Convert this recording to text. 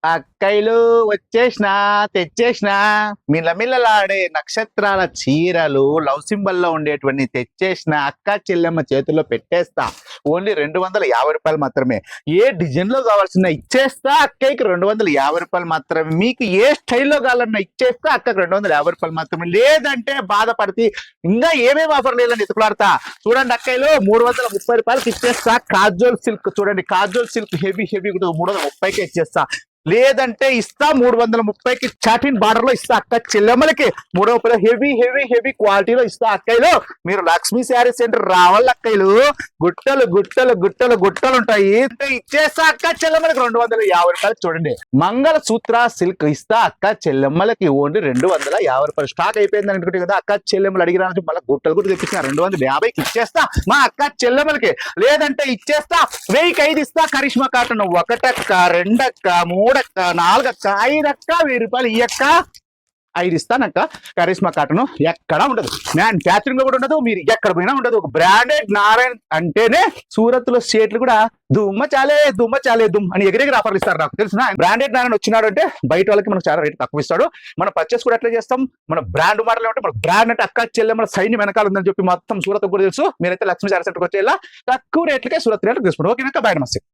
అక్కయ్యలు వచ్చేసిన తెచ్చేసిన మిలమిలలాడే నక్షత్రాల చీరలు లవ్ సింబల్ లో ఉండేటువంటి తెచ్చేసిన అక్క చెల్లెమ్మ చేతుల్లో పెట్టేస్తా. ఓన్లీ 250 రూపాయలు మాత్రమే. ఏ డిజైన్ లో కావాల్సిన ఇచ్చేస్తా అక్కయ్యకి 250 రూపాయలు మాత్రమే. మీకు ఏ స్టైల్లో కావాలన్నా ఇచ్చేస్తా అక్కకి 250 రూపాయలు మాత్రమే. లేదంటే బాధపడితే ఇంకా ఏమేమి ఆఫర్ లేదని ఎత్తుకులాడతా. చూడండి అక్కయ్యలు 330 రూపాయలకి ఇచ్చేస్తా. కాజోల్ సిల్క్ చూడండి, కాజోల్ సిల్క్ హెవీ 330కి ఇచ్చేస్తా. లేదంటే ఇస్తా 330కి చాటిన్ బార్డర్ లో ఇస్తా అక్క చెల్లెమ్మలకి. 330 హెవీ క్వాలిటీలో ఇస్తా అక్కయ్యలు. మీరు లక్ష్మీ శారీ సెంటర్ రావాలి అక్కయ్యలు. గుట్టలు గుట్టలు గుట్టలు గుట్టలు ఉంటాయి. ఇచ్చేస్తా అక్క చెల్లెమ్మలకి 250 రూపాయలు. చూడండి మంగళ సూత్ర సిల్క్ ఇస్తా అక్క చెల్లెమ్మలకి ఓన్లీ 250 రూపాయలు. స్టాక్ అయిపోయింది అనుకుంటే కదా అక్క చెల్లెమ్మలు అడిగిన మళ్ళీ గుట్టలు కూడా తెప్పించిన 250కి ఇచ్చేస్తా మా అక్క చెల్లెమ్మలకి. లేదంటే ఇచ్చేస్తా 1000కి 5 ఇస్తా కరిష్మా కాటన్. 1 అక్క 2 అక్క 3 అక్క 4 అక్క 5 అక్క 1000 రూపాయలు. ఈ అక్క 5 ఇస్తానక్క. కరిష్మా కాటన్ ఎక్కడ ఉండదు, మ్యానుఫ్యాక్చరింగ్ లో కూడా ఉండదు, మీరు ఎక్కడ పోయినా ఉండదు. ఒక బ్రాండెడ్ నారాయణ అంటేనే సూరత్ లో స్టేట్లు కూడా దుమ్మ చాలే దుమ్ అని ఎగిరెగిరి ఆఫర్లు ఇస్తారు. నాకు తెలిసిన బ్రాండెడ్ నారాయణ వచ్చినాడు అంటే బయట వాళ్ళకి మనకు చాలా రేట్ తక్కువ ఇస్తాడు. మనం పర్చేస్ కూడా ఎట్లా చేస్తాం, మన బ్రాండ్ మాటలు అంటే మన బ్రాండ్ అంటే అక్క చెల్లెమ్మల సైన్యం వెనకాల ఉందని చెప్పి మొత్తం సూరత్ కూడా తెలుసు. మీరైతే లక్ష్మీ శారీ సెంటర్కి వచ్చేలా తక్కువ రేట్లకే సూరత్ రేట్లకు తీసుకోండి. ఓకేనా? బయట మస్తు.